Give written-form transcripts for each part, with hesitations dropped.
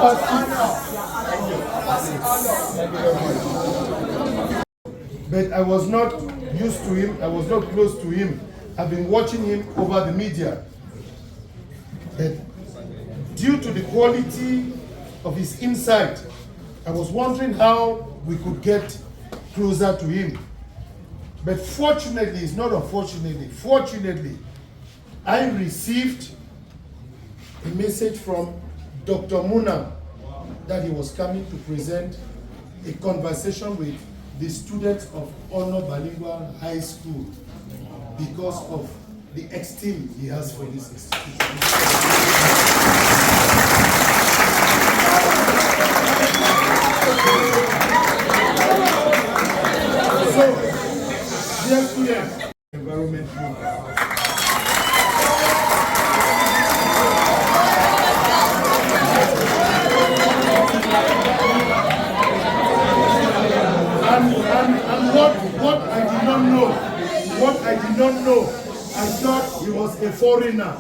But I was not used to him, I was not close to him. I've been watching him over the media. But due to the quality of his insight, I was wondering how we could get closer to him. But fortunately, it's not unfortunately, fortunately, I received a message from Dr. Muna that he was coming to present a conversation with the students of Honor Bilingual High School because of the esteem he has for this institution. So, dear students, environment program. And what I did not know, I thought he was a foreigner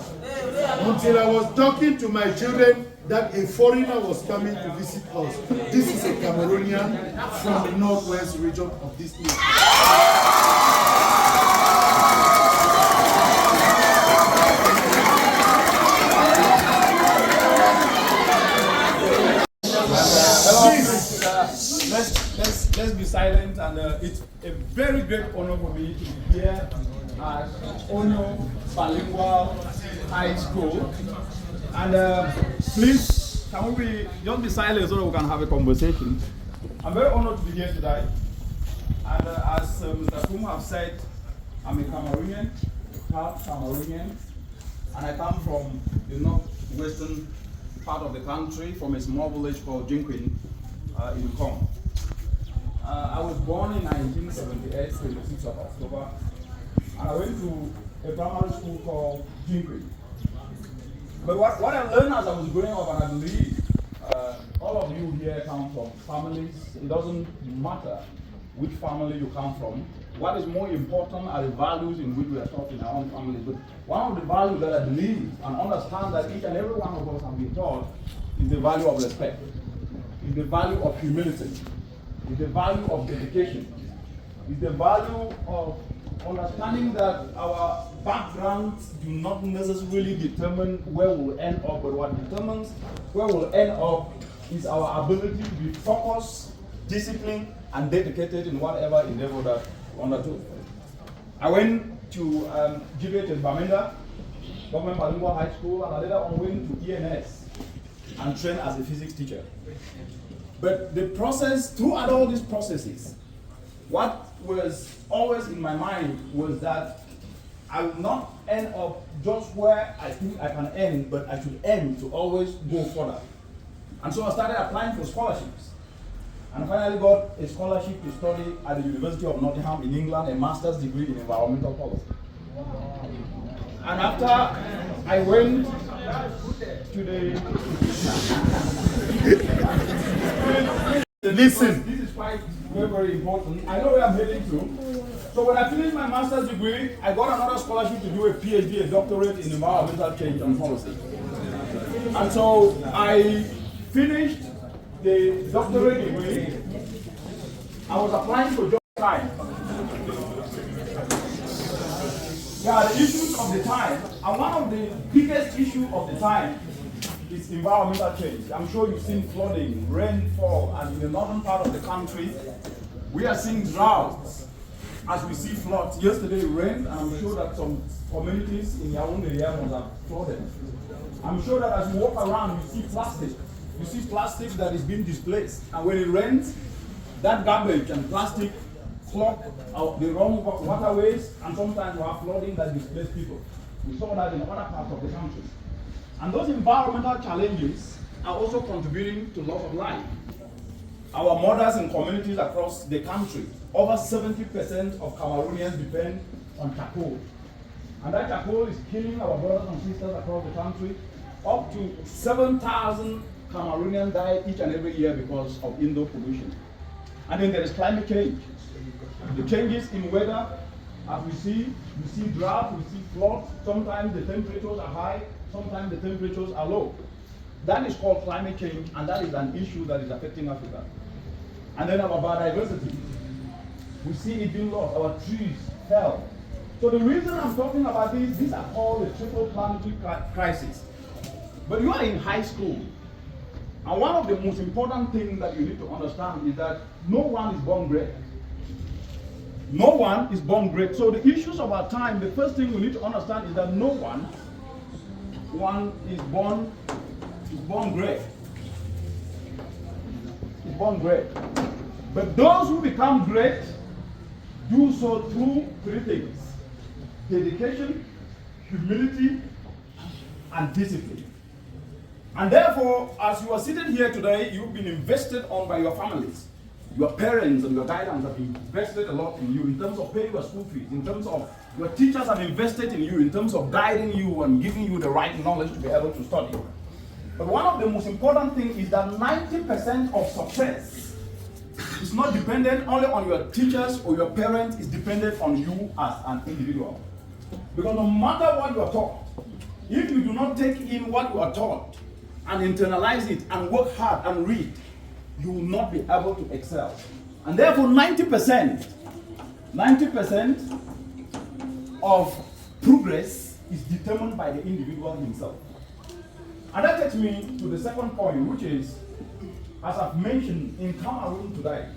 until I was talking to my children that a foreigner was coming to visit us. This is a Cameroonian from the northwest region of this nation. Let's be silent, and it's a very great honor for me to be here at Honor Bilingual High School. And please, can we just be silent so that we can have a conversation? I'm very honored to be here today. And as Mr. Kum have said, I'm a Cameroonian, a proud Cameroonian, and I come from the northwestern part of the country, from a small village called Jinquin in Kong. I was born in 1978, 26th of October, and I went to a primary school called Jinquin. But what I learned as I was growing up, and I believe all of you here come from families, it doesn't matter which family you come from. What is more important are the values in which we are taught in our own families. But one of the values that I believe and understand that each and every one of us have been taught is the value of respect, is the value of humility, is the value of dedication, is the value of understanding that our backgrounds do not necessarily determine where we'll end up, but what determines where we'll end up is our ability to be focused, disciplined, and dedicated in whatever endeavor that we undertook. I went to GBH in Bamenda, Government Bilingual High School, and I later on went to ENS and trained as a physics teacher. But the process, throughout all these processes, what was always in my mind was that I would not end up just where I think I can end, but I should aim to always go further. And so I started applying for scholarships. And finally got a scholarship to study at the University of Nottingham in England, a master's degree in environmental policy. And after I went to the... Listen. This is quite very, very important. I know where I'm heading to. So when I finished my master's degree, I got another scholarship to do a PhD, a doctorate in environmental change and policy. And so I finished the doctorate degree. I was applying for job time. There are the issues of the time, and one of the biggest issues of the time is environmental change. I'm sure you've seen flooding, rainfall, and in the northern part of the country, we are seeing droughts as we see floods. Yesterday it rained, and I'm sure that some communities in Yaounde area must have flooded. I'm sure that as you walk around, you see plastic. You see plastic that is being displaced, and when it rains, that garbage and plastic clog out the wrong waterways, and sometimes we have flooding that displaces people. We saw that in other parts of the country. And those environmental challenges are also contributing to loss of life. Our mothers in communities across the country, over 70% of Cameroonians depend on charcoal. And that charcoal is killing our brothers and sisters across the country. Up to 7,000 Cameroonians die each and every year because of indoor pollution. And then there is climate change. The changes in weather, as we see drought, we see floods. Sometimes the temperatures are high, sometimes the temperatures are low. That is called climate change, and that is an issue that is affecting Africa. And then our biodiversity. We see it being lost. Our trees fell. So the reason I'm talking about these are called the triple planetary crisis. But you are in high school, and one of the most important things that you need to understand is that no one is born great. No one is born great. So the issues of our time, the first thing we need to understand is that no one is born great. Is born great. But those who become great do so through three things: dedication, humility, and discipline. And therefore, as you are sitting here today, you've been invested on by your families. Your parents and your guidance have invested a lot in you in terms of paying your school fees, in terms of your teachers have invested in you, in terms of guiding you and giving you the right knowledge to be able to study. But one of the most important things is that 90% of success is not dependent only on your teachers or your parents, it's dependent on you as an individual. Because no matter what you are taught, if you do not take in what you are taught and internalize it and work hard and read, you will not be able to excel. And therefore 90% of progress is determined by the individual himself. And that takes me to the second point, which is, as I've mentioned, in Cameroon today,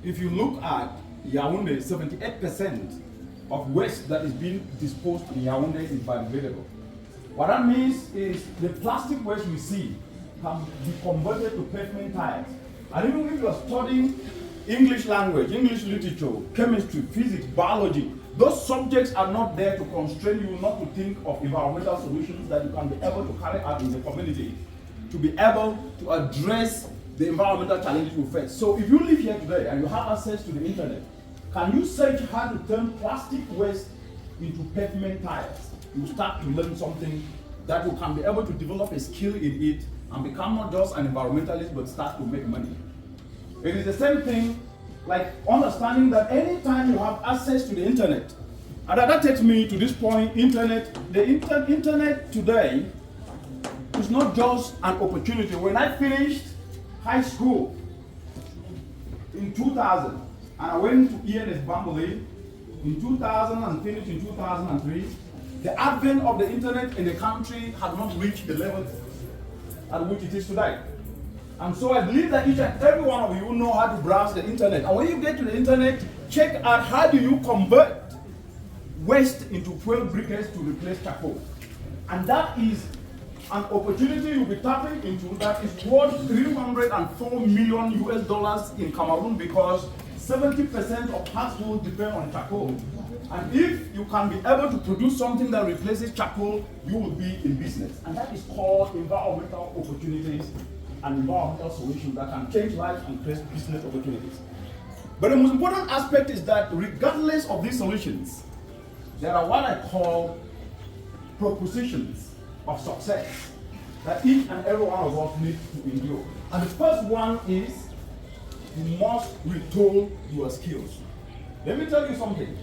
if you look at Yaounde, 78% of waste that is being disposed in Yaounde is biodegradable. What that means is the plastic waste we see can be converted to pavement tires. And even if you are studying English language, English literature, chemistry, physics, biology, those subjects are not there to constrain you not to think of environmental solutions that you can be able to carry out in the community, to be able to address the environmental challenges we face. So if you live here today and you have access to the internet, can you search how to turn plastic waste into pavement tires? You start to learn something that you can be able to develop a skill in it and become not just an environmentalist but start to make money. It is the same thing like understanding that anytime you have access to the internet, and that takes me to this point, internet today is not just an opportunity. When I finished high school in 2000, and I went to ENS Bamboli in 2000 and finished in 2003, the advent of the internet in the country had not reached the level at which it is today. And so I believe that each and every one of you know how to browse the internet. And when you get to the internet, check out how do you convert waste into fuel briquettes to replace charcoal. And that is an opportunity you'll be tapping into that is worth $304 million US in Cameroon, because 70% of households depend on charcoal. And if you can be able to produce something that replaces charcoal, you will be in business. And that is called environmental opportunities and environmental solutions that can change lives and create business opportunities. But the most important aspect is that regardless of these solutions, there are what I call propositions of success that each and every one of us needs to endure. And the first one is you must retool your skills. Let me tell you something.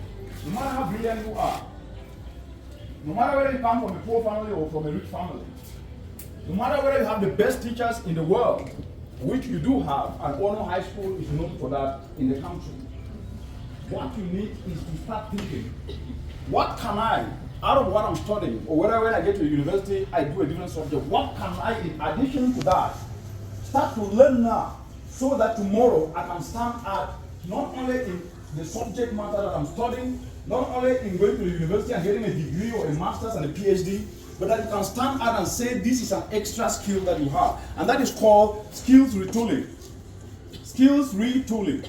No matter how brilliant you are, no matter whether you come from a poor family or from a rich family, no matter whether you have the best teachers in the world, which you do have, and Ono High School is known for that in the country, what you need is to start thinking, what can I, out of what I'm studying, or whether when I get to the university, I do a different subject, what can I, in addition to that, start to learn now, so that tomorrow I can stand out not only in the subject matter that I'm studying, not only in going to the university and getting a degree or a master's and a PhD, but that you can stand out and say this is an extra skill that you have. And that is called skills retooling. Skills retooling.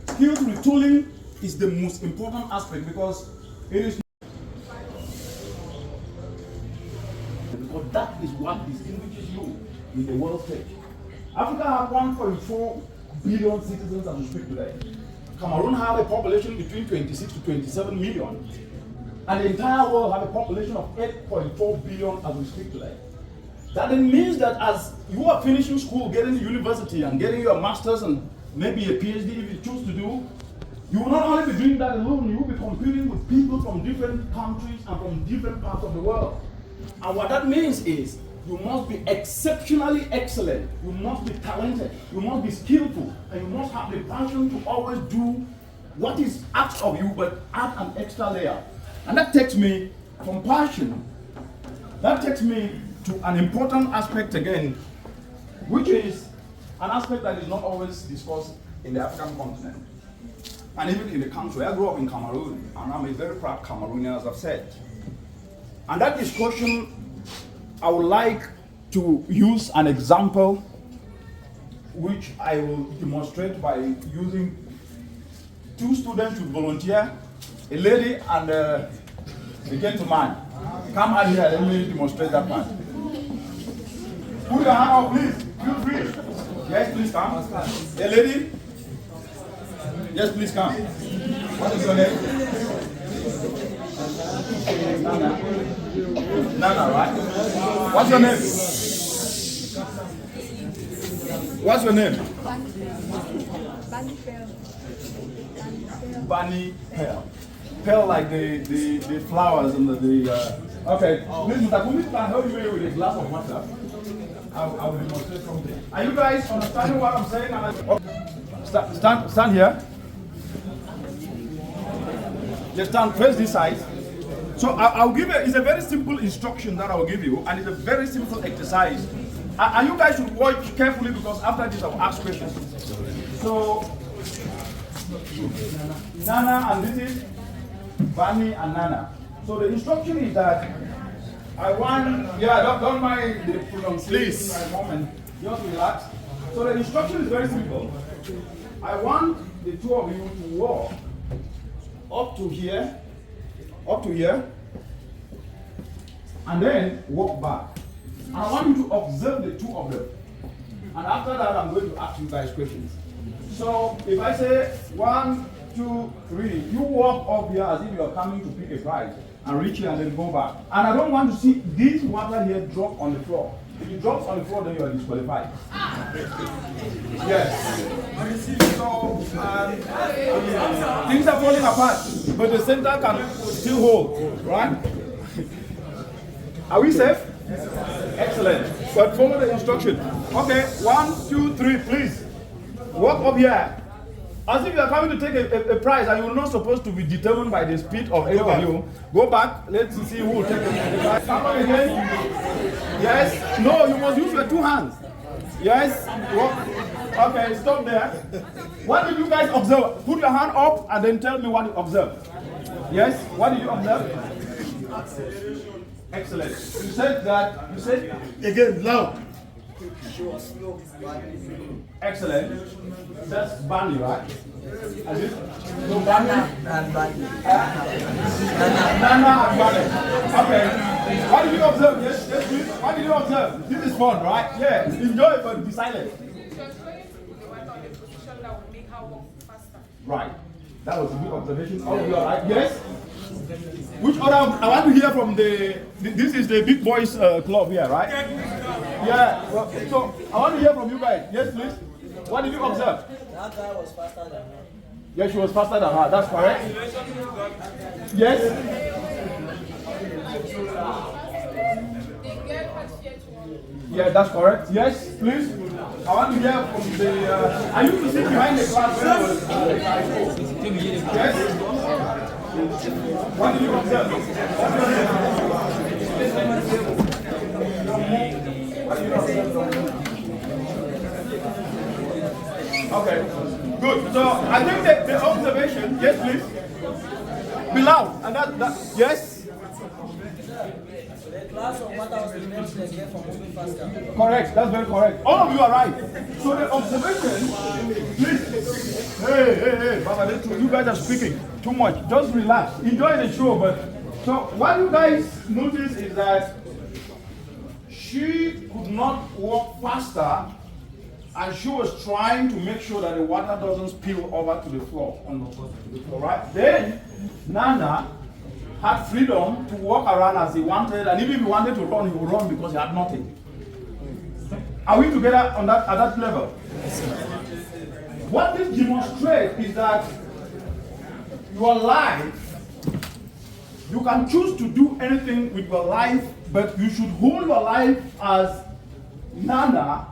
Skills retooling is the most important aspect because it is because that is what distinguishes you in the world stage. Africa has 1.4 billion citizens as we speak today. Cameroon has a population between 26 to 27 million. And the entire world has a population of 8.4 billion as we speak today. That then means that as you are finishing school, getting to university and getting your master's and maybe a PhD if you choose to do, you will not only be doing that alone, you will be competing with people from different countries and from different parts of the world. And what that means is you must be exceptionally excellent, you must be talented, you must be skillful, and you must have the passion to always do what is asked of you, but add an extra layer. And that takes me from passion, that takes me to an important aspect again, which is an aspect that is not always discussed in the African continent, and even in the country. I grew up in Cameroon, and I'm a very proud Cameroonian, as I've said. And that discussion, I would like to use an example which I will demonstrate by using two students who volunteer, a lady and a gentleman. Come out here, let me demonstrate that one. Put your hand up, please. Feel free. Yes, please come. A lady? Yes, please come. What is your name? Nana. Nana, right? What's your name? What's your name? Bunny Pearl. Pearl like the flowers and okay. Please, Mr. Kumi, can help me with a glass of water. I will demonstrate something. Are you guys understanding what I'm saying? Okay. Stand here. Just stand, face this side. So I'll give it's a very simple instruction that I'll give you, and it's a very simple exercise. And you guys should watch carefully, because after this I'll ask questions. So, Nana, and this is Bunny and Nana. So the instruction is that I want, don't mind the pronunciation. Please. For a moment, just relax. So the instruction is very simple. I want the two of you to walk up to here, and then walk back. And I want you to observe the two of them. And after that, I'm going to ask you guys questions. So if I say 1, 2, 3, you walk up here as if you're coming to pick a prize, and reach here and then go back. And I don't want to see this water here drop on the floor. If it drops on the floor, then you are disqualified. Yes. So things are falling apart, but the center can still hold, right? Are we safe? Excellent. But follow the instruction. Okay, 1, 2, 3, please. Walk up here. As if you are coming to take a prize, and you're not supposed to be determined by the speed of any of you. Go back, let's see who will take the prize. Come on again. Yes. No, you must use your two hands. Yes. Walk. Okay, stop there. What did you guys observe? Put your hand up and then tell me what you observed. Yes. What did you observe? Acceleration. Excellent. You said that. You said Again, loud. Excellent. That's Bunny, right? No, Bunny and Bunny. Nana and Bunny. Okay. What did you observe? Yes, please. What did you observe? This is fun, right? Yeah. Enjoy it, but be silent. Right. That was a good observation. All of you are right. Yes. Which other? I want to hear from this is the big boys club here, right? Yeah. Well, so I want to hear from you guys. Yes, please. What did you observe? That guy was faster than her. Yeah, she was faster than her. That's correct. Yes. Yeah, that's correct. Yes, please. I want to hear from the. I used to sit behind the class. Yes. What did you observe? What did you observe? Okay, good. So I think that the observation, yes, please. Be loud. And that yes. The glass of water was prevents the girl from moving faster. Correct, that's very correct. All of you are right. So the observation, please. Hey, Baba, you guys are speaking too much. Just relax. Enjoy the show. But so what you guys notice is that she could not walk faster, and she was trying to make sure that the water doesn't spill over to the floor, right? Then Nana had freedom to walk around as he wanted, and even if he wanted to run, he would run because he had nothing. Are we together on that at that level? What this demonstrates is that your life, you can choose to do anything with your life But you should hold your life as Nana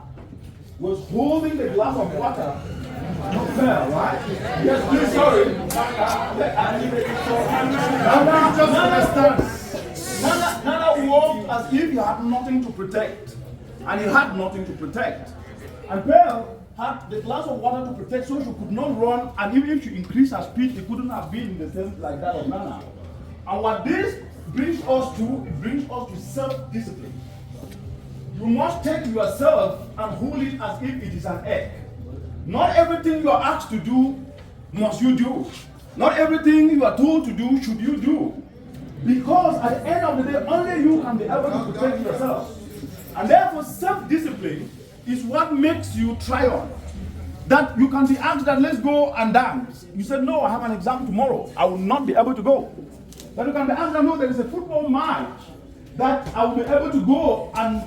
was holding the glass of water. Not fair, right? Yes, please, sorry. Nana walked as if he had nothing to protect. And he had nothing to protect. And Pearl had the glass of water to protect so she could not run, and even if she increased her speed, it couldn't have been in the same like that of Nana. And what this brings us to self-discipline. You must take yourself and hold it as if it is an egg. Not everything you are asked to do must you do. Not everything you are told to do should you do. Because at the end of the day, only you can be able to protect yourself. And therefore, self-discipline is what makes you triumph. That you can be asked that let's go and dance. You said, no, I have an exam tomorrow. I will not be able to go. But you can be asked that no, there is a football match that I will be able to go and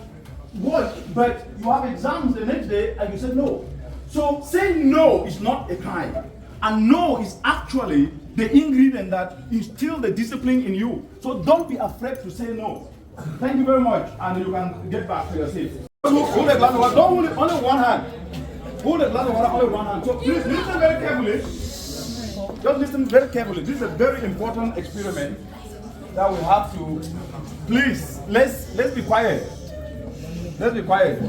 watch, but you have exams the next day and you said no. So saying no is not a crime. And no is actually the ingredient that instills the discipline in you. So don't be afraid to say no. Thank you very much, and you can get back to your seat. Hold the glass of water. Don't hold it only one hand. Hold the glass of water only one hand. So please listen very carefully. Just listen very carefully. This is a very important experiment that we have to. Please, let's be quiet. Let's be quiet.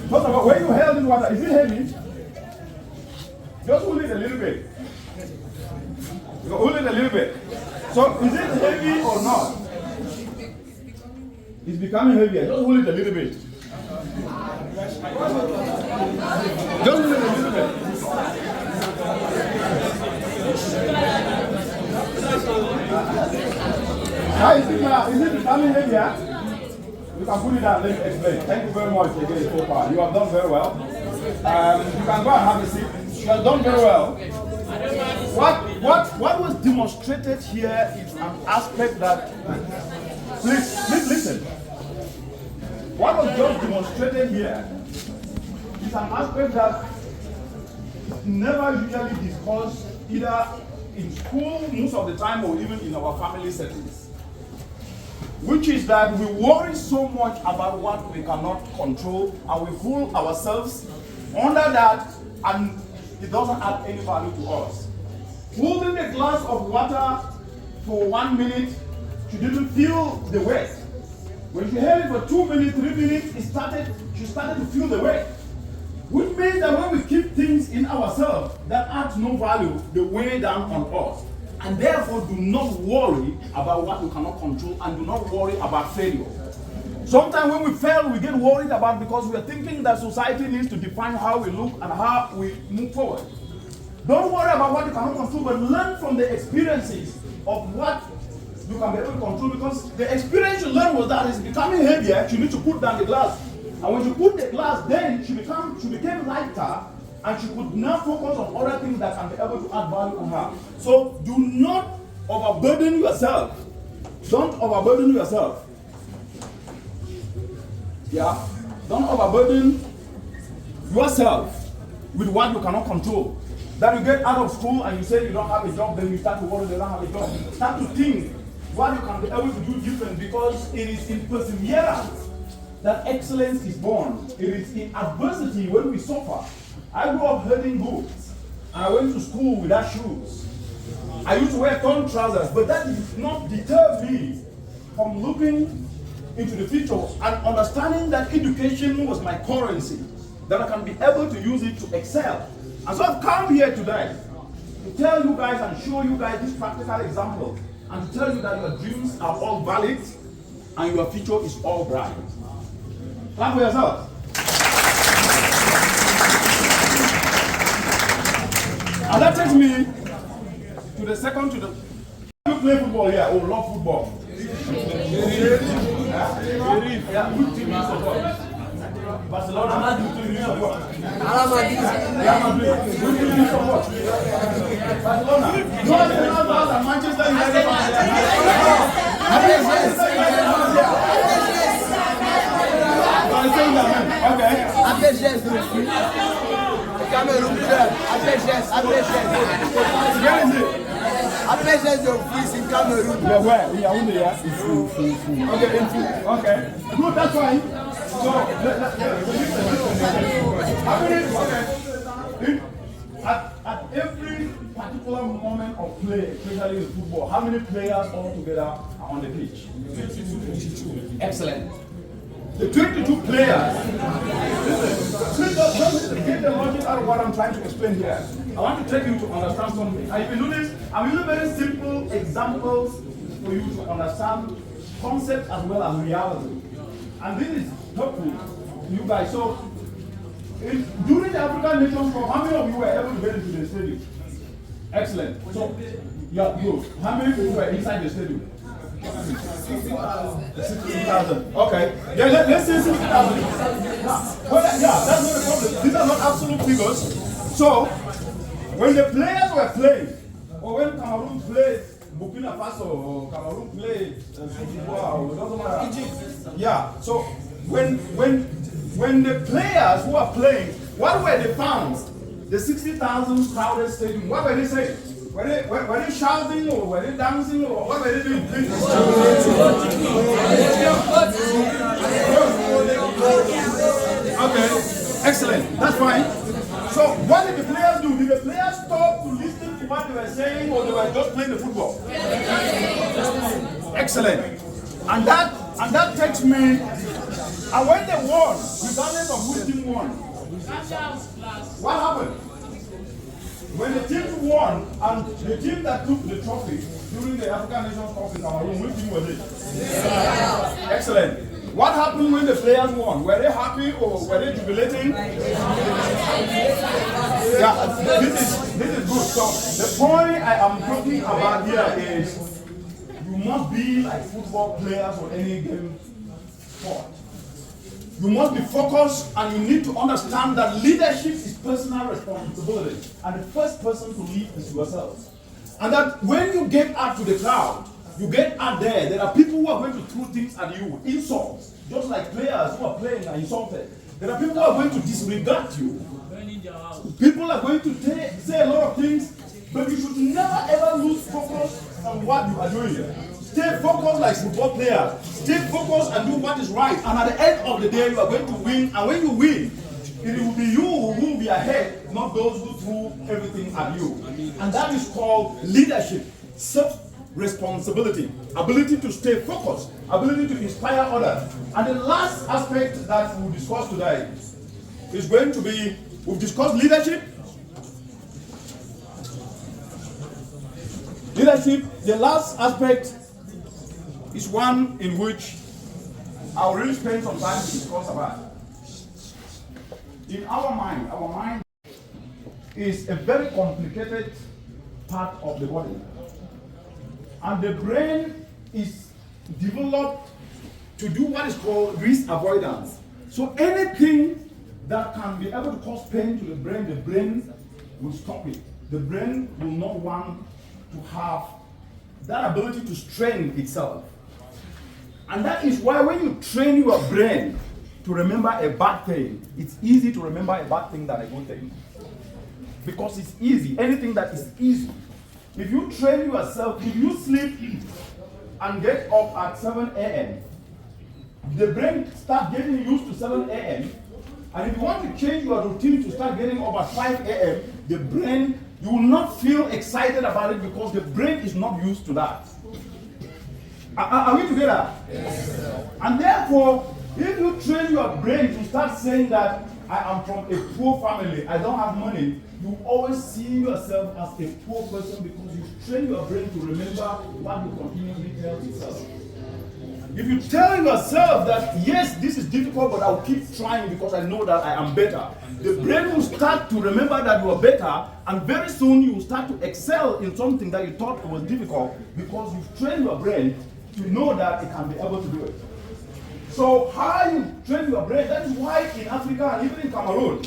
First of all, when you held this water, is it heavy? Just hold it a little bit. You hold it a little bit. So is it heavy or not? It's becoming heavier. Just hold it a little bit. Just hold it a little bit. How is it now? Is it becoming heavier? You can put it down. Let me explain. Thank you very much again so far. You have done very well. You can go and have a seat. You have done very well. What was demonstrated here is an aspect that, please listen. What was just demonstrated here is an aspect that is never usually discussed either in school most of the time or even in our family settings. Which is that we worry so much about what we cannot control and we hold ourselves under that, and it doesn't add any value to us. Holding a glass of water for 1 minute, she didn't feel the weight. When she held it for 2 minutes, 3 minutes, she started to feel the weight. Which means that when we keep things in ourselves that adds no value, they weigh down on us. And therefore, do not worry about what we cannot control, and do not worry about failure. Sometimes when we fail, we get worried about because we are thinking that society needs to define how we look and how we move forward. Don't worry about what you cannot control, but learn from the experiences of what you can be able to control, because the experience you learned was that it's becoming heavier, you need to put down the glass. And when you put the glass, then she became lighter, and she could now focus on other things that can be able to add value on her. So do not overburden yourself. Don't overburden yourself. Yeah? Don't overburden yourself with what you cannot control. That you get out of school and you say you don't have a job, then you start to worry you don't have a job. Start to think what you can be able to do different, because it is in perseverance that excellence is born. It is in adversity when we suffer. I grew up herding goats, and I went to school without shoes. I used to wear torn trousers, but that did not deter me from looking into the future and understanding that education was my currency, that I can be able to use it to excel. And so I've come here today to tell you guys and show you guys this practical example, and to tell you that your dreams are all valid and your future is all bright. Clap for yourself. And that takes me to the second, you play football here, or love football? Yeah, which team you support? Barcelona, which team you support? Real Madrid, which team you support? Barcelona. No, Arsenal and Manchester United. Cameroun, Where is it? Athletics of freeze in Cameroon. Yeah, where? In Yaounde, yeah? Okay, in full. Okay. Good, that's fine. So, how many, okay. At every particular moment of play, especially in football, how many players altogether are on the pitch? 22. Excellent. The 22 players, listen, don't get the logic out of what I'm trying to explain here. I want to take you to understand something. And if you do this, I'm using very simple examples for you to understand concept as well as reality. And this is helpful to you guys. So, during the African Nations Cup, how many of you were able to get into the stadium? Excellent. So, yeah, good. How many people were inside the stadium? 60,000. Okay. Yeah, let's say 60,000. Well, yeah, that's not a problem. These are not absolute figures. So, when the players were playing, or when Cameroon played Burkina Faso, or Cameroon played Egypt. Yeah. So, when the players who are playing, what were the fans? The 60,000 crowded stadium. What were they saying? Were they shouting or were they dancing or what were they doing? Okay, excellent. That's fine. So what did the players do? Did the players stop to listen to what they were saying or they were just playing the football? Excellent. And that takes me. And when they won, regardless of who team won, what happened? When the team won, and the team that took the trophy during the African Nations Cup in Cameroon, which team was it? Excellent. What happened when the players won? Were they happy or were they jubilating? Yeah, this is good. So the point I am talking about here is you must be like football players or any game sport. You must be focused and you need to understand that leadership is personal responsibility. And the first person to lead is yourself. And that when you get out to the crowd, you get out there are people who are going to throw things at you, insults. Just like players who are playing are insulted. There are people who are going to disregard you. People are going to say a lot of things, but you should never ever lose focus on what you are doing. Stay focused like football players. Stay focused and do what is right. And at the end of the day, you are going to win. And when you win, it will be you who will be ahead, not those who threw everything at you. And that is called leadership, self-responsibility, ability to stay focused, ability to inspire others. And the last aspect that we'll discuss today is going to be, we've discussed leadership. Leadership, the last aspect is one in which I'll really spend some time to discuss about. In our mind is a very complicated part of the body. And the brain is developed to do what is called risk avoidance. So anything that can be able to cause pain to the brain will stop it. The brain will not want to have that ability to strain itself. And that is why when you train your brain to remember a bad thing, it's easy to remember a bad thing than a good thing. Because it's easy. Anything that is easy. If you train yourself, if you sleep and get up at 7 a.m., the brain starts getting used to 7 a.m. And if you want to change your routine to start getting up at 5 a.m., the brain, you will not feel excited about it because the brain is not used to that. Are we together? Yes. And therefore, if you train your brain to start saying that I am from a poor family, I don't have money, you always see yourself as a poor person because you train your brain to remember what you continuously tell yourself. If you tell yourself that yes, this is difficult, but I'll keep trying because I know that I am better, the brain will start to remember that you are better, and very soon you will start to excel in something that you thought was difficult because you've trained your brain to know that it can be able to do it. So how you train your brain, that is why in Africa and even in Cameroon,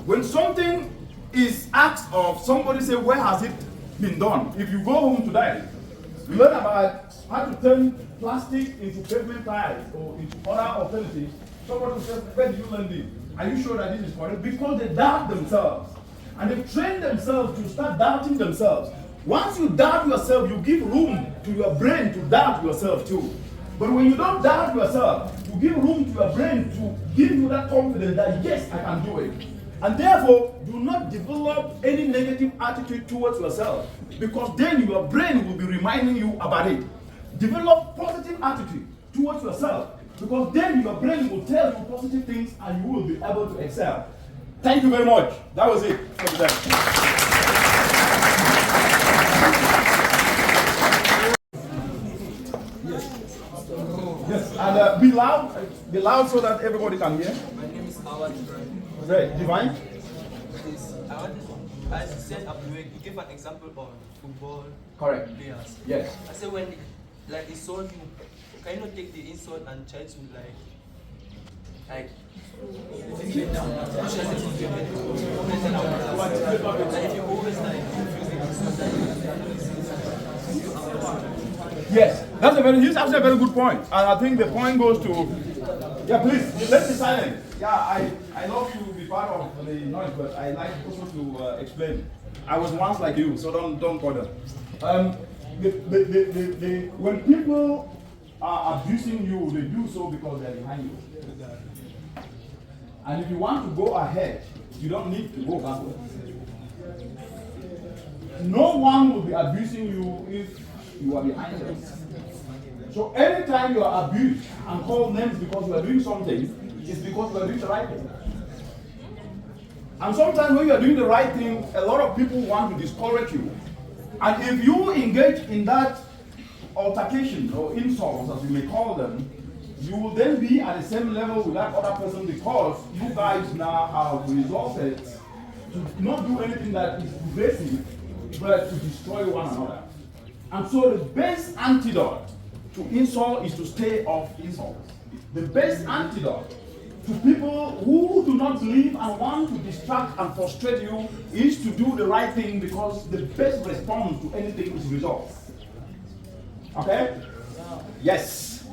when something is asked of, somebody say, where has it been done? If you go home today, you learn about how to turn plastic into pavement tiles or into other alternatives. Somebody will say, where did you learn this? Are you sure that this is correct? Because they doubt themselves. And they've trained themselves to start doubting themselves. Once you doubt yourself, you give room to your brain to doubt yourself too. But when you don't doubt yourself, you give room to your brain to give you that confidence that yes, I can do it. And therefore, do not develop any negative attitude towards yourself, because then your brain will be reminding you about it. Develop positive attitude towards yourself, because then your brain will tell you positive things and you will be able to excel. Thank you very much. That was it for today. Yes, and be loud so that everybody can hear. My name is Howard. Right, Divine? Yes, as you said, you gave an example of football Correct. players. Yes. I said when like insult you, can you not take the insult and try to like if you down, push yourself to your head, like if you always like Yes, he's actually a very good point. And I think the point goes to, yeah, please, let's be silent. Yeah, I love you to be part of the noise, but I like also to explain. I was once like you, so don't bother. When people are abusing you, they do so because they're behind you. And if you want to go ahead, you don't need to go backwards. No one will be abusing you if you are behind them. So anytime you are abused and called names because you are doing something, it's because you are doing the right thing. And sometimes when you are doing the right thing, a lot of people want to discourage you. And if you engage in that altercation or insults, as you may call them, you will then be at the same level with that other person, because you guys now have resorted to not do anything that is invasive, but to destroy one another. And so the best antidote to insult is to stay off insult. The best antidote to people who do not believe and want to distract and frustrate you is to do the right thing, because the best response to anything is results. Okay? Yes.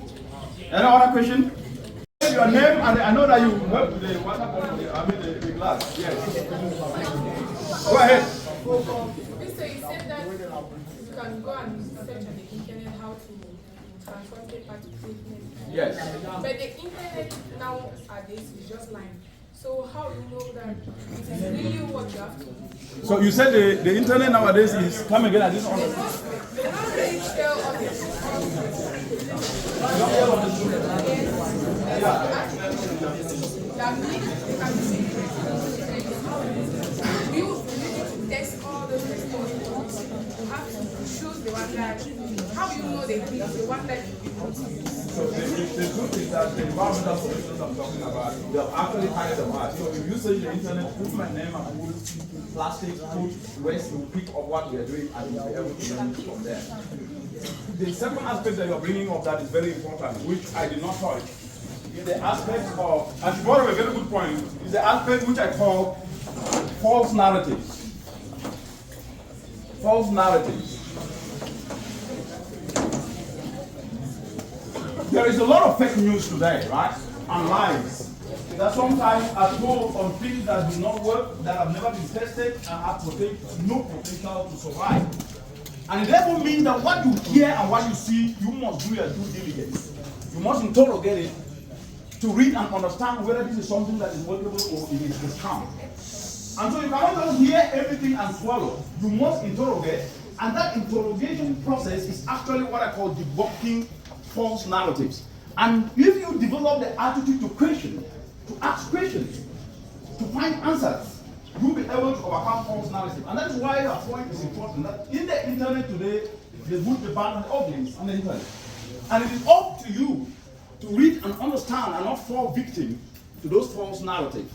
Any other question? Your name, and I know that you helped the water pump, the glass. Yes. Go ahead. So you said that you can go and search on the internet how to transform paper to pavement. Yes. But the internet nowadays is just lying. So how do you know that it is really what you have to do? So you said the internet nowadays is coming again at this honor. They don't really tell on the you test all those responses. You have to choose the one that, how do you know the one that you want to use? So the truth is that the environmental solutions I'm talking about, they're actually carried them out. So if you search the internet, put my name and put plastic, put waste, you pick up what we are doing and you'll be able to learn from there. The second aspect that you're bringing up that is very important, which I did not touch, is the aspect of, and you brought up a very good point, is the aspect which I call false narratives. False narratives. There is a lot of fake news today, right? And lies that sometimes are told on things that do not work, that have never been tested, and have no potential to survive. And it therefore means that what you hear and what you see, you must do your due diligence. You must interrogate it to read and understand whether this is something that is workable or it is discount. And so you cannot just hear everything and swallow. You must interrogate, and that interrogation process is actually what I call debunking false narratives. And if you develop the attitude to question, to ask questions, to find answers, you'll be able to overcome false narrative. And that's why our point is important, that in the internet today, there's good, the bad, and the ugly on the internet. And it is up to you to read and understand and not fall victim to those false narratives.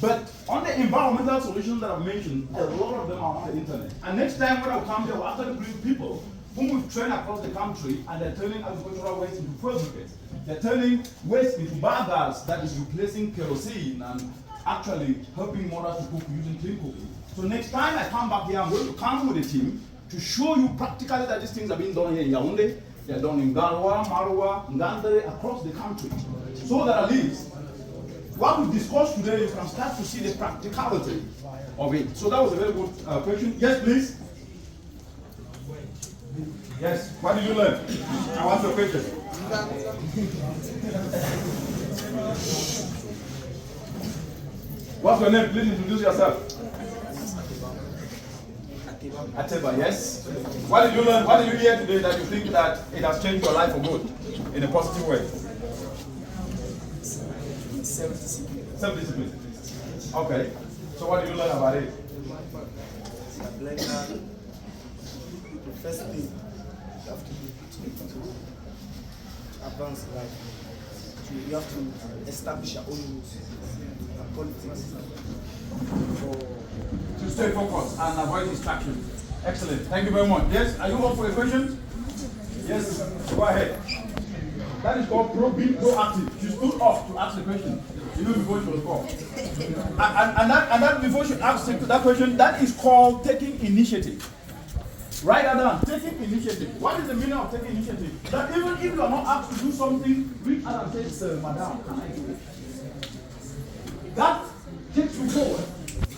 But on the environmental solutions that I've mentioned, a lot of them are on the internet. And next time when I come here, we'll actually bring people whom we've trained across the country, and they're turning agricultural waste into fuel briquettes. They're turning waste into biogas that is replacing kerosene and actually helping mothers to cook using clean cooking. So next time I come back here, I'm going to come with a team to show you practically that these things are being done here in Yaounde, they're done in Garwa, Marwa, Ngandere, across the country. So that at least what we discussed today, you can start to see the practicality of it. So that was a very good question. Yes, please. Yes. What did you learn? I want your question. What's your name? Please introduce yourself. Ateba, yes. What did you learn? What did you hear today that you think that it has changed your life for good in a positive way? Self-discipline. Self-discipline. Okay. So what did you learn about it? I've learned that the first thing you have to do to advance in life, you have to establish your own rules and politics. To stay focused and avoid distraction. Excellent. Thank you very much. Yes, are you up for a question? Yes, go ahead. That is called being proactive. She stood up to ask the question. You know before she was called. And that before she asked that question, that is called taking initiative. Write that down. Taking initiative. What is the meaning of taking initiative? That even if you are not asked to do something, reach out and say, "Sir, madam, can I do it?" That takes you forward.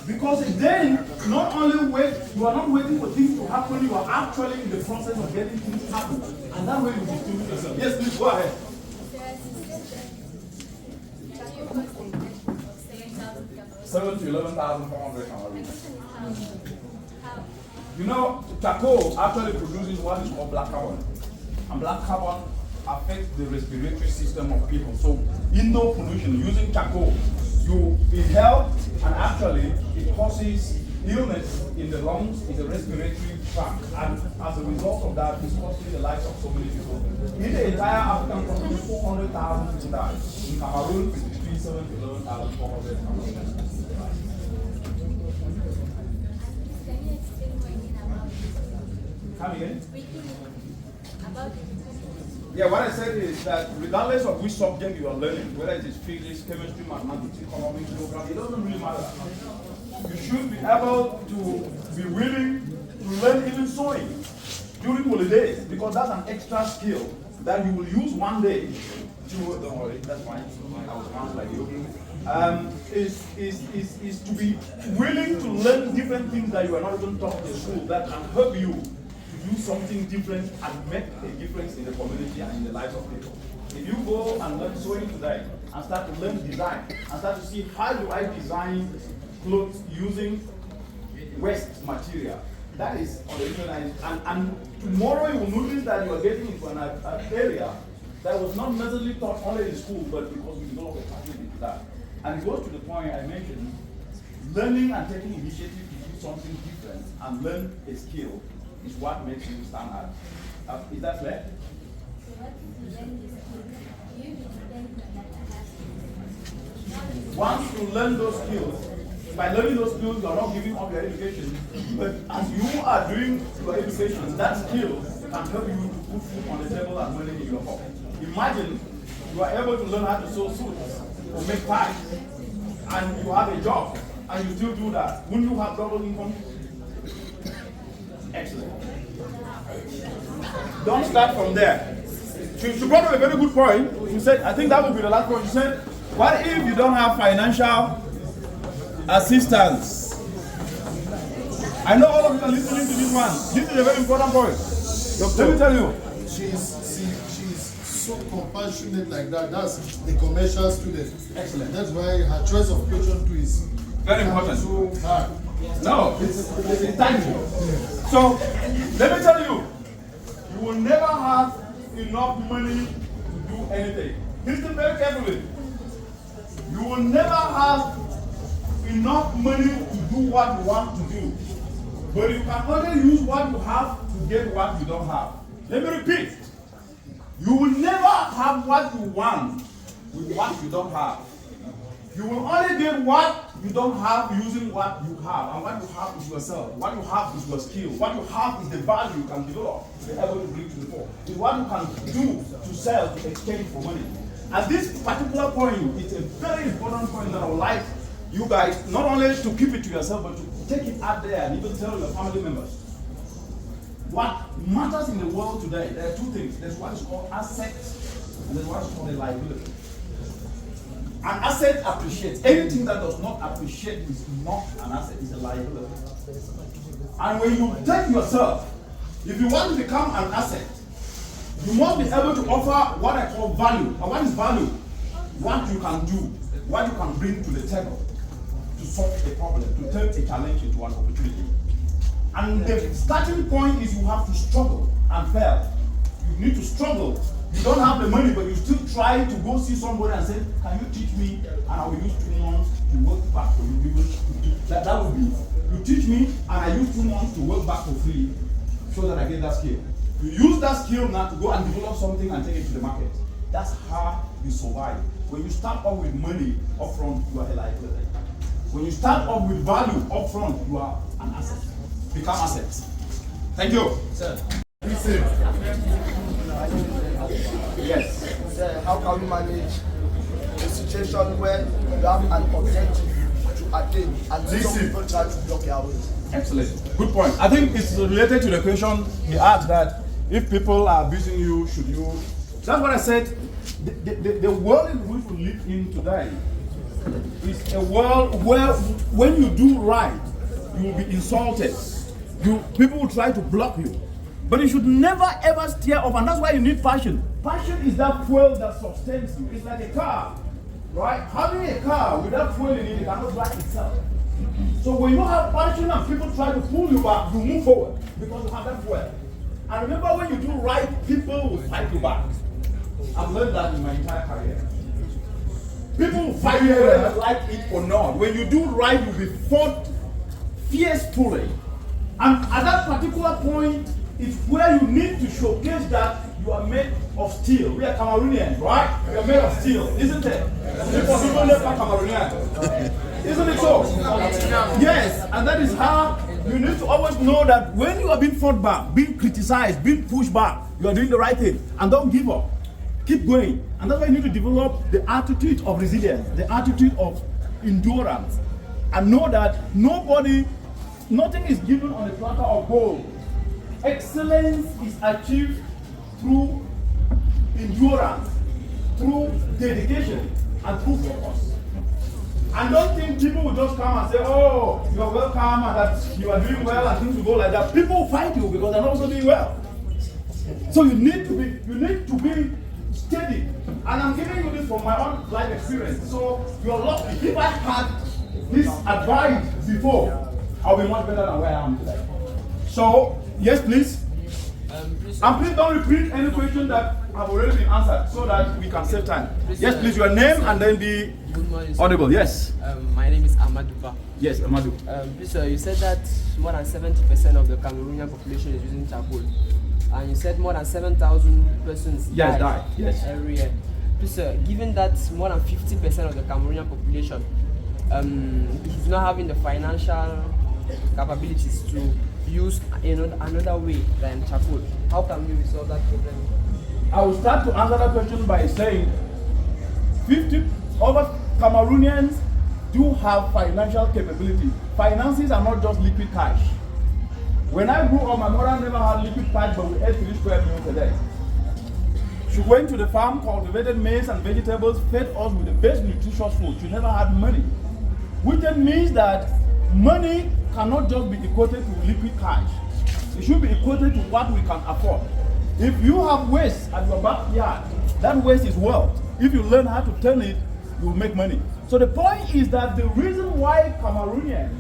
Because then, not only you are not waiting for things to happen, you are actually in the process of getting things to happen. And that way you distinguish yourself. Yes, please go ahead. 7 to 11,400 calories. You know, charcoal actually produces what is called black carbon. And black carbon affects the respiratory system of people. So, indoor pollution using charcoal, you inhale and actually it causes illness in the lungs, in the respiratory tract. And as a result of that, it's costing the lives of so many people. In the entire African continent, 400,000 people died. In Cameroon, it's between 7 to 11,400. Come again? Yeah, what I said is that regardless of which subject you are learning, whether it is physics, chemistry, mathematics, economics, geography, it doesn't really matter. You should be able to be willing to learn even sewing during holidays, because that's an extra skill that you will use one day to, don't worry, that's fine, I was once like you, is to be willing to learn different things that you are not even taught in school that can help you do something different and make a difference in the community and in the lives of people. If you go and learn sewing today and start to learn design and start to see how do I design clothes using waste material, that is on the internet. And tomorrow you will notice that you are getting into an area that was not necessarily taught only in school, but because we develop a passion into that. And it goes to the point I mentioned, learning and taking initiative to do something different and learn a skill is what makes you stand out. Is that clear? Once you learn those skills, by learning those skills, you are not giving up your education. But as you are doing your education, that skill can help you to put food on the table and money in your pocket. Imagine you are able to learn how to sew suits or make ties, and you have a job, and you still do that. Wouldn't you have double income? Excellent. Don't start from there. She brought up a very good point. She said, I think that would be the last point. She said, what if you don't have financial assistance? I know all of you are listening to this one. This is a very important point. Let me tell you. She's so compassionate like that. That's the commercial student. Excellent. That's why her choice of question too is very important. So hard. No, it's tangible. So, let me tell you, you will never have enough money to do anything. Listen very carefully. You will never have enough money to do what you want to do. But you can only use what you have to get what you don't have. Let me repeat. You will never have what you want with what you don't have. You will only get what you don't have using what you have. And what you have is yourself. What you have is your skill. What you have is the value you can develop to be able to bring to the fore. It's what you can do to sell, to exchange for money. At this particular point, it's a very important point that I would like you guys not only to keep it to yourself, but to take it out there and even tell your family members. What matters in the world today, there are two things. There's what is called assets, and there's what is called a liability. An asset appreciates. Anything that does not appreciate is not an asset, it's a liability. And when you take yourself If you want to become an asset, you must be able to offer what I call value. And what is value? What you can do, what you can bring to the table to solve a problem, to turn a challenge into an opportunity. And the starting point is you have to struggle and fail. You need to struggle. You don't have the money, but you still try to go see somebody and say, can you teach me? And I will use 2 months to work back for you. That would be, you teach me and I use 2 months to work back for free so that I get that skill. You use that skill now to go and develop something and take it to the market. That's how you survive. When you start off with money up front, you are a liability. When you start off with value up front, you are an asset. Become assets. Thank you. Sir. Yes. Sir, how can we manage a situation where you have an objective to attain and some people try to block your way? Excellent. Good point. I think it's related to the question he asked that if people are abusing you, should you? That's what I said. The world in which we live in today is a world where when you do right, you will be insulted. People will try to block you. But you should never ever steer off, and that's why you need passion. Passion is that fuel that sustains you. It's like a car, right? Having a car without fuel in it, it cannot drive itself. So when you have passion and people try to pull you back, you move forward because you have that fuel. And remember, when you do right, people will fight you back. I've learned that in my entire career. People will fight you whether you like it or not. When you do right, you'll be fought fiercely. And at that particular point, it's where you need to showcase that you are made of steel. We are Cameroonians, right? We are made of steel, isn't it? People never Cameroonian. Isn't it so? Yes, and that is how you need to always know that when you are being fought back, being criticized, being pushed back, you are doing the right thing. And don't give up. Keep going. And that's why you need to develop the attitude of resilience, the attitude of endurance. And know that nothing is given on a platter of gold. Excellence is achieved through endurance, through dedication, and through focus. And don't think people will just come and say, oh, you are welcome and that you are doing well and things will go like that. People will fight you because they're not also doing well. So you need to be steady. And I'm giving you this from my own life experience. So you're lucky. If I had this advice before, I'll be much better than where I am today. So, yes, please. And please don't repeat any question that have already been answered so that we can save time. Yes, please, your name and then be audible. Yes. My name is Amadouba. Yes, Amadou. Please, you said that more than 70% of the Cameroonian population is using charcoal. And you said more than 7,000 persons die every year. Please, given that more than 50% of the Cameroonian population is not having the financial capabilities to use another way than charcoal, how can we resolve that problem? I will start to answer that question by saying 50 over Cameroonians do have financial capability. Finances are not just liquid cash. When I grew up, my mother never had liquid cash, but we ate 3 square meals a day. She went to the farm, cultivated maize and vegetables, fed us with the best nutritious food. She never had money. Which then means that money cannot just be equated to liquid cash. It should be equated to what we can afford. If you have waste at your backyard, that waste is wealth. If you learn how to turn it, you will make money. So the point is that the reason why Cameroonians,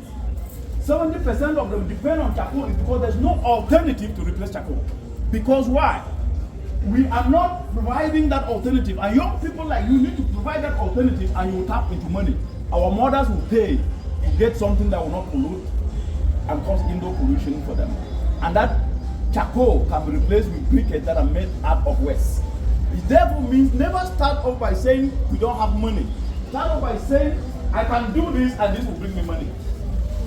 70% of them depend on charcoal is because there's no alternative to replace charcoal. Because why? We are not providing that alternative. And young people like you need to provide that alternative and you will tap into money. Our mothers will pay to get something that will not pollute and cause indoor pollution for them. And that charcoal can be replaced with briquettes that are made out of waste. It therefore means never start off by saying we don't have money. Start off by saying I can do this and this will bring me money.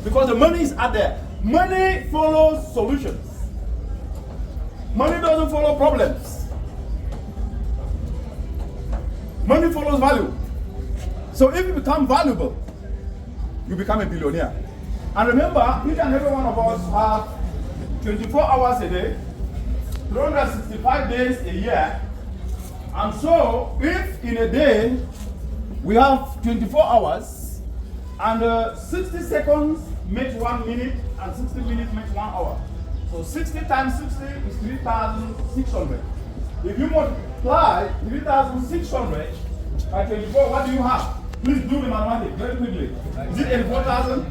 Because the money is out there. Money follows solutions. Money doesn't follow problems. Money follows value. So if you become valuable, you become a billionaire. And remember, each and every one of us have 24 hours a day, 365 days a year. And so, if in a day we have 24 hours, and 60 seconds makes 1 minute, and 60 minutes makes 1 hour. So 60 times 60 is 3,600. If you multiply 3,600 by 24, what do you have? Please do the mathematics very quickly. Is it 84,000?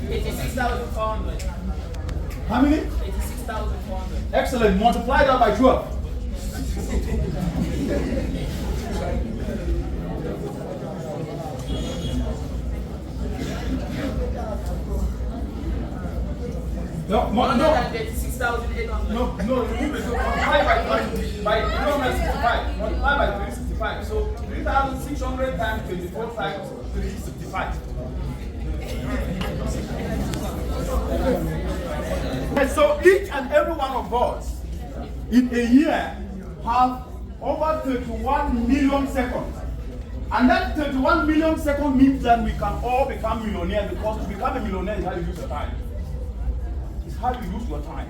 86,400. How many? 86,400. Excellent. Multiply that by 12. No, more, no. 86,800. No, multiply by 365. Multiply by 365. So 3,600 times 24 times 365. And so each and every one of us in a year have over 31 million seconds. And that 31 million seconds means that we can all become millionaires, because to become a millionaire is how you use your time. It's how you use your time.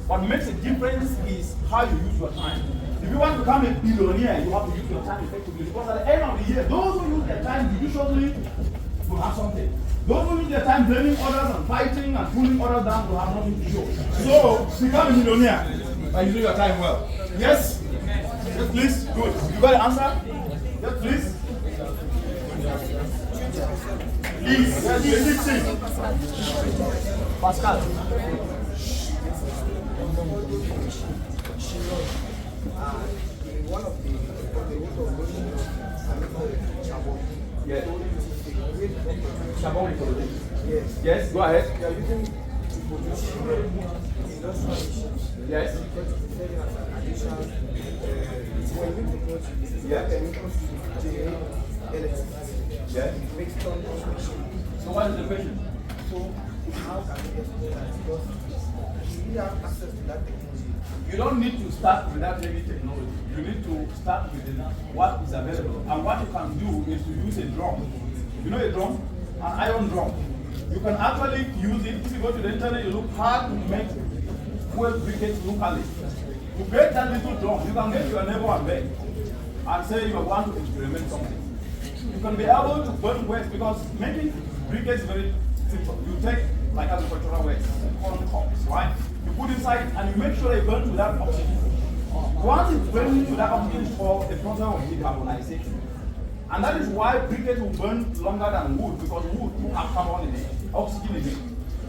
What makes a difference is how you use your time. If you want to become a billionaire, you have to use your time effectively, because at the end of the year, those who use their time judiciously will have something. Those who use their time blaming others and fighting and pulling others down will have nothing to show. So, become a millionaire by using your time well. Yes? Yes, please. Good. You got the answer? Yes, please. Please. Yes, listen. Pascal. One of the Yes. yes. Yes, go ahead. They are using to produce industrial machines. Yes. When we produce Yeah. chemicals to generate electricity, Yes. it makes turn those machines. So what is the question? So how can we explain that? Because we have access to that technology. You don't need to start without any technology. You need to start with what is available. And what you can do is to use a drum. You know a drum? An iron drum. You can actually use it. If you go to the internet, you look hard to make fuel briquettes locally. To get that little drum, you can get your neighbor and beg and say you want to experiment something. You can be able to burn waste, because making briquettes is very simple. You take like agricultural waste, corn cobs, right? You put inside and you make sure it burns without oxygen. Once it's burning without oxygen, it's called a process of decarbonization. And that is why briquettes will burn longer than wood, because wood will have carbon in it, oxygen in it.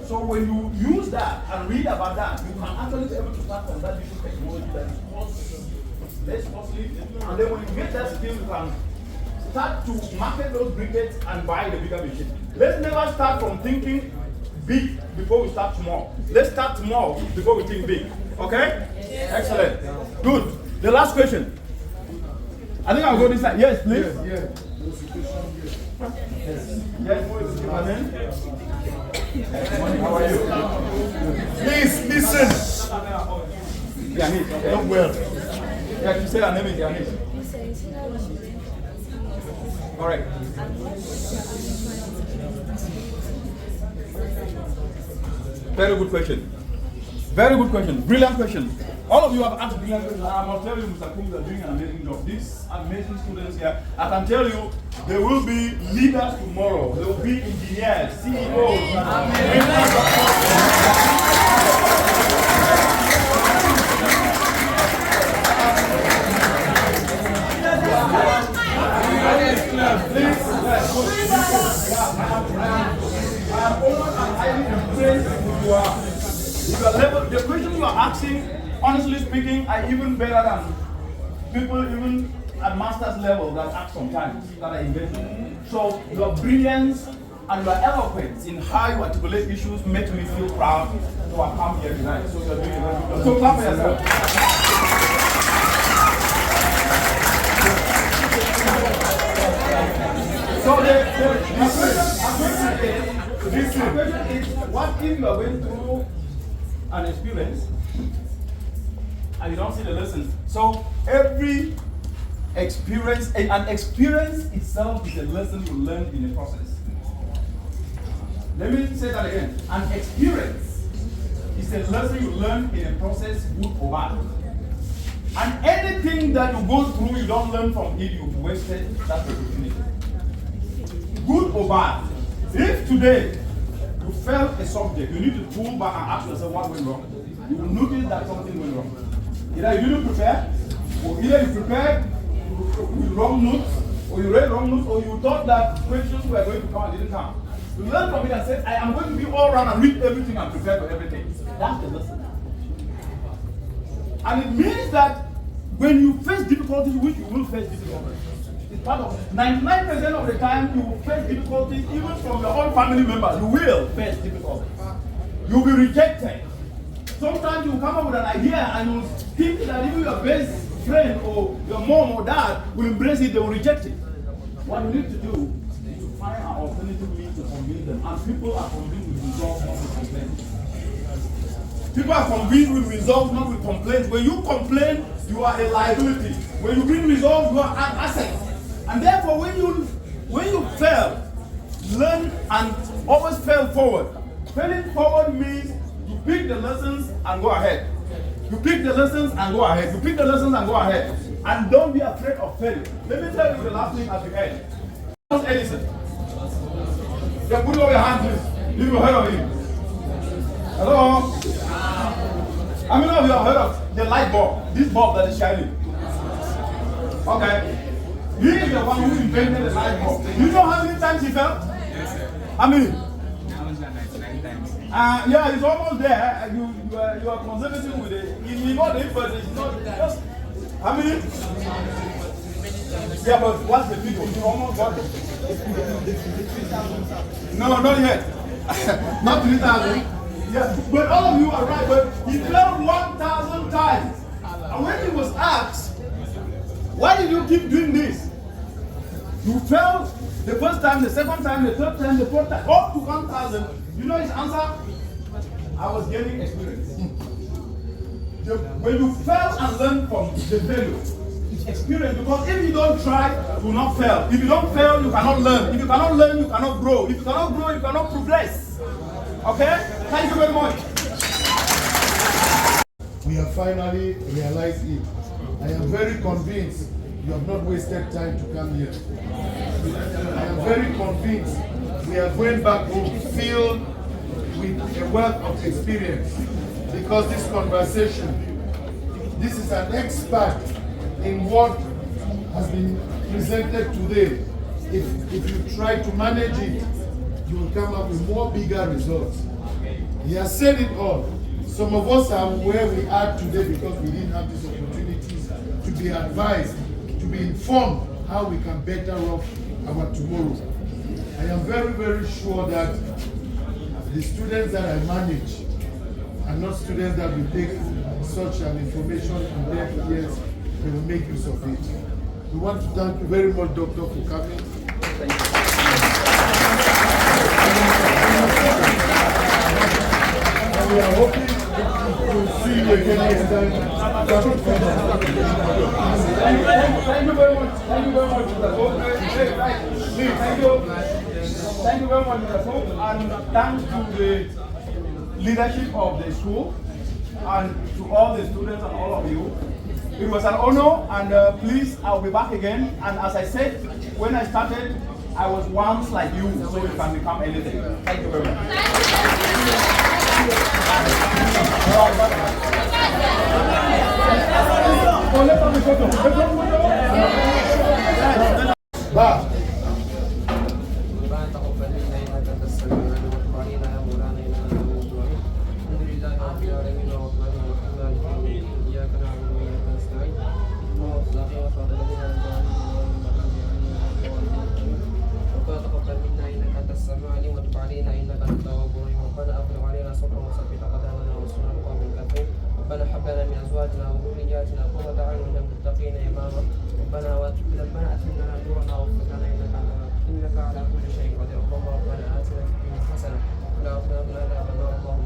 So when you use that and read about that, you can actually be able to start on that little technology that is less costly. And then when you get that skill, you can start to market those briquettes and buy the bigger machine. Let's never start from thinking big before we start small. Let's start small before we think big. Okay? Yes. Excellent. Good. The last question. I think I'll go this side. Yes, please. Yes. Yes, my name? How are you? Please listen. Yaounde. Okay. Not well. Yeah, you say your name is Yaounde. All right. Very good question. Very good question. Brilliant question. All of you have asked brilliant questions. I must tell you, Mr. Kum, you are doing an amazing job. These amazing students here, I can tell you, there will be leaders tomorrow. There will be engineers, CEOs. I am honored and highly impressed with your level. The question you are asking, honestly speaking, are even better than people even at master's level that ask sometimes, that are inventing. So your brilliance and your eloquence in how you articulate issues makes me feel proud to have come here tonight. So you're doing a very good job. So clap for yourself. So the question is, what if you are going through an experience and you don't see the lesson? So every experience, an experience itself is a lesson you learn in the process. Let me say that again. An experience is a lesson you learn in a process, good or bad. And anything that you go through, you don't learn from it, you've wasted that opportunity. Good or bad. If today you fail a subject, you need to pull back and ask yourself what went wrong. You will notice that something went wrong. Either you didn't prepare, or either you prepared with wrong notes, or you read wrong notes, or you thought that questions were going to come and didn't come. You learn from it and say, I am going to be all around and read everything and prepare for everything. That's the lesson. And it means that when you face difficulties, which you will face difficulties, it's part of 99% of the time you will face difficulties, even from your own family members. You will face difficulties. You'll be rejected. Sometimes you come up with an idea and you think that even your best friend or your mom or dad will embrace it, they will reject it. What you need to do is to find an alternative means to convince them. And people are convinced with resolve, not with complaints. People are convinced with resolve, not with complaints. When you complain, you are a liability. When you bring resolve, you are an asset. And therefore, when you fail, learn and always fail forward. Failing forward means you pick the lessons and go ahead. You pick the lessons and go ahead. You pick the lessons and go ahead. And don't be afraid of failure. Let me tell you the last thing at the end. Thomas Edison. Yeah, put over your hand, please. Leave your head on him. Hello? How many of you have heard of the light bulb? This bulb that is shining. Okay. He is the one who invented the light bulb. You know how many times he fell? Yes, sir. How many? 99 times. Yeah, it's almost there. You are conservative with it. You got it, but it's not just. How many? Yeah, but what's the figure? You almost got it. No, not yet. Not 3,000. Yeah, but all of you are right. But he fell 1,000 times. And when he was asked, why did you keep doing this? You fell the first time, the second time, the third time, the fourth time, up to 1,000. You know his answer? I was gaining experience. When you fail and learn from the failure, it's experience. Because if you don't try, you will not fail. If you don't fail, you cannot learn. If you cannot learn, you cannot grow. If you cannot grow, you cannot progress. Okay? Thank you very much. We have finally realized it. I am very convinced you have not wasted time to come here. I am very convinced we are going back home filled with a wealth of experience, because this conversation, this is an expert in what has been presented today. If you try to manage it, you will come up with more bigger results. He has said it all. Some of us are where we are today because we didn't have these opportunities to be advised, to be informed how we can better off our tomorrow. I am very, very sure that the students that I manage are not students that will take such an information in their ears, they will make use of it. We want to thank you very much, Doctor, for coming. Thank you. And we are hoping to see you again next time. Thank you very much. Thank you very much, Mr. Hope. Thank you. Thank you very much, Mr. Hope. And thanks to the leadership of the school and to all the students and all of you. It was an honor, and please, I'll be back again. And as I said, when I started, I was once like you, so you can become anything. Thank you very much. Bye. ربنا هب لنا من ازواجنا وذرياتنا قرة اعين للمتقين اماما ربنا اتمنا نورنا واغفر لنا انك على كل شيء قدير اللهم ربنا اتنا في الدنيا حسنه ولا تحرمنا عذاب النار اللهم